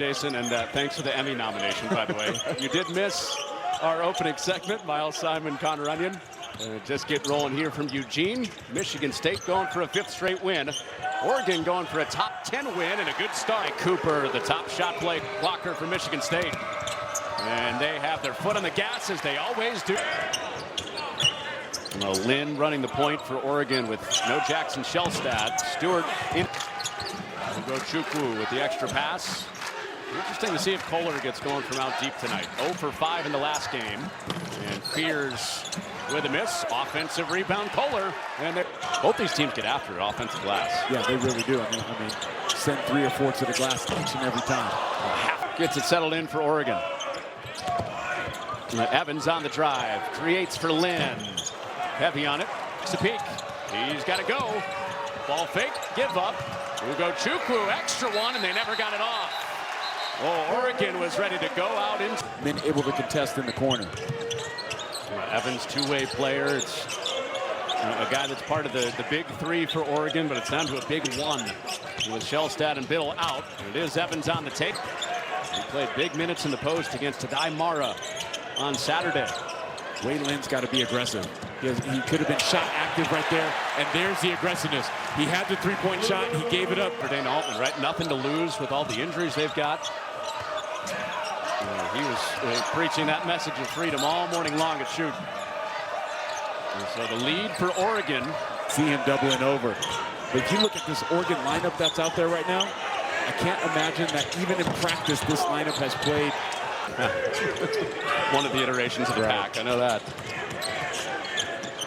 Jason, and thanks for the Emmy nomination, by the way. You did miss our opening segment, Miles Simon, Connor Onion. Just get rolling here from Eugene. Michigan State going for a 5th straight win. Oregon going for a top 10 win and a good start. Cooper, the top shot play blocker for Michigan State. And they have their foot on the gas, as they always do. Lynn running the point for Oregon with no Jackson Shellstad. Stewart in. Chukwu with the extra pass. Interesting to see if Kohler gets going from out deep tonight. 0 for 5 in the last game. And Fears with a miss. Offensive rebound, Kohler. And both these teams get after it, offensive glass. Yeah, they really do. I mean, send 3 or 4 to the glass each and every time. Gets it settled in for Oregon. Evans on the drive. Creates for Lynn. Heavy on it. It's a peek. He's got to go. Ball fake. Give up. Ugo Chukwu, extra one, and they never got it off. Oh, Oregon was ready to go out in. Been able to contest in the corner. Evans, two-way player. It's a guy that's part of the big 3 for Oregon, but it's down to a big 1 with Shellstad and Biddle out. And it is Evans on the tape. He played big minutes in the post against Tadai Mara on Saturday. Wei Lin's got to be aggressive. He could have been shot active right there, and there's the aggressiveness. He had the 3-point shot, and he gave it up. For Dana Altman, right? Nothing to lose with all the injuries they've got. He was preaching that message of freedom all morning long at shoot. And so the lead for Oregon. See him doubling over. But if you look at this Oregon lineup that's out there right now, I can't imagine that even in practice this lineup has played. One of the iterations of the pack, I know that.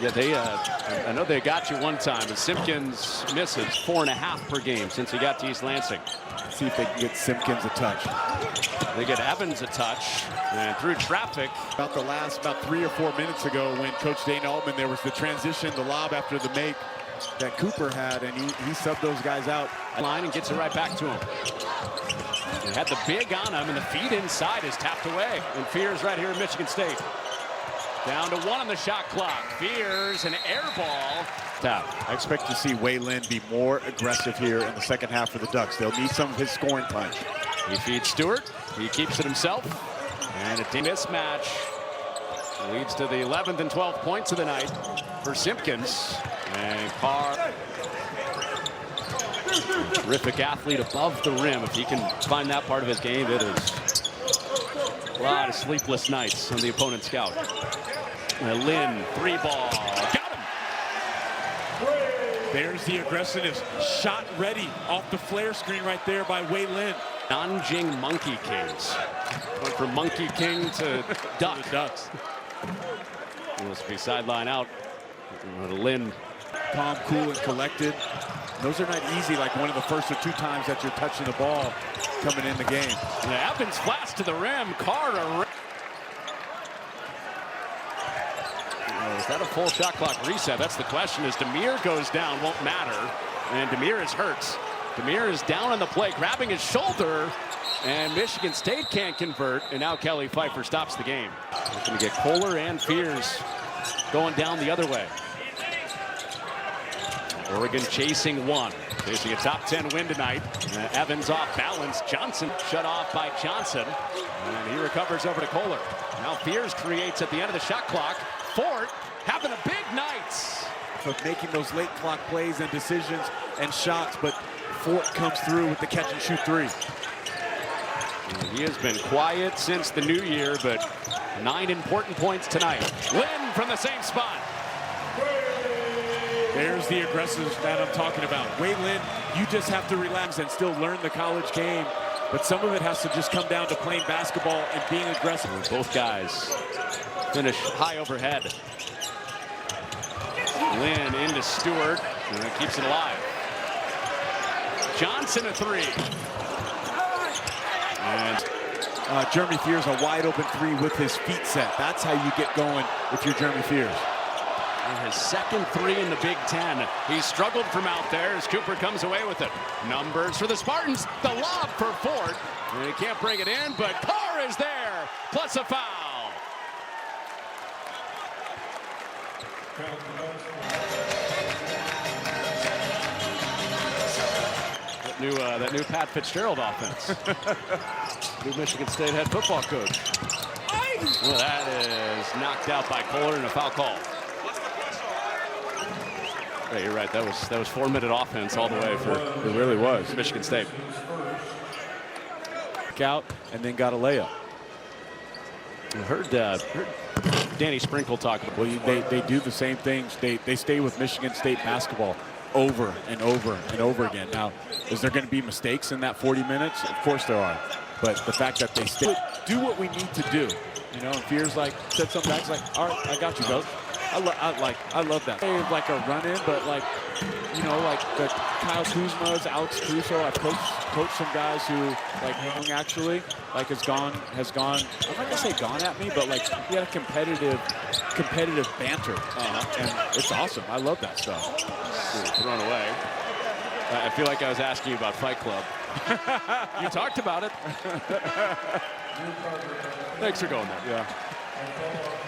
Yeah, I know they got you one time, but Simpkins misses 4.5 per game since he got to East Lansing. See if they can get Simpkins a touch. They get Evans a touch, and through traffic. About 3 or 4 minutes ago, when Coach Dana Altman, there was the transition, the lob after the make that Cooper had, and he subbed those guys out. Line and gets it right back to him. He had the big on him, and the feed inside is tapped away. And Fears right here in Michigan State. Down to 1 on the shot clock. Fears an air ball. I expect to see Wei Lin be more aggressive here in the second half for the Ducks. They'll need some of his scoring punch. He feeds Stewart. He keeps it himself. And a mismatch leads to the 11th and 12th points of the night for Simpkins. And Carr, terrific athlete above the rim. If he can find that part of his game, it is a lot of sleepless nights on the opponent's scout. Lynn, 3 ball. Got him! There's the aggressiveness. Shot ready off the flare screen right there by Wei Lin. Nanjing Monkey Kings. Went from Monkey King to Duck. Ducks. This will be sideline out. Lynn. Calm, cool, and collected. Those are not easy, like one of the first or 2 times that you're touching the ball coming in the game. Evans flash to the rim. Carter. Is that a full shot clock reset? That's the question. As Demir goes down, won't matter. And Demir is hurt. Demir is down on the play, grabbing his shoulder. And Michigan State can't convert. And now Kelly Pfeiffer stops the game. We're going to get Kohler and Fears going down the other way. Oregon chasing 1. Chasing a top 10 win tonight. Evans off balance. Johnson shut off by Johnson. And he recovers over to Kohler. Now Fears creates at the end of the shot clock. Fort having a big night. For making those late clock plays and decisions and shots, but Fort comes through with the catch and shoot 3. He has been quiet since the new year, but 9 important points tonight. Lynn from the same spot. There's the aggressiveness that I'm talking about. Wei Lin, you just have to relax and still learn the college game, but some of it has to just come down to playing basketball and being aggressive. Both guys finish high overhead. Lynn into Stewart, and it keeps it alive. Johnson a 3. And Jeremy Fears, a wide open 3 with his feet set. That's how you get going if you're Jeremy Fears. And his second 3 in the Big Ten. He struggled from out there as Cooper comes away with it. Numbers for the Spartans. The lob for Fort. And he can't bring it in, but Carr is there, plus a foul. That new Pat Fitzgerald offense. new Michigan State head football coach. Well, that is knocked out by Kohler and a foul call. Yeah, you're right. That was 4-minute offense all the way for It really was. Michigan State. Out and then got a layup. I heard Danny Sprinkle talk about. Well, they do the same things. They stay with Michigan State basketball over and over and over again. Now, is there going to be mistakes in that 40 minutes? Of course there are. But the fact that they do what we need to do, you know, and Fears like said something back, like, all right, I got you, Coach. I love that. Like a run-in, but like, you know, like the Kyle Kuzma's, Alex Caruso. I've coached some guys who, like Young actually, like has gone. I'm not gonna say gone at me, but like we had a competitive banter, and it's awesome. I love that stuff. Thrown away. I feel like I was asking you about Fight Club. You talked about it. Thanks for going there. Yeah.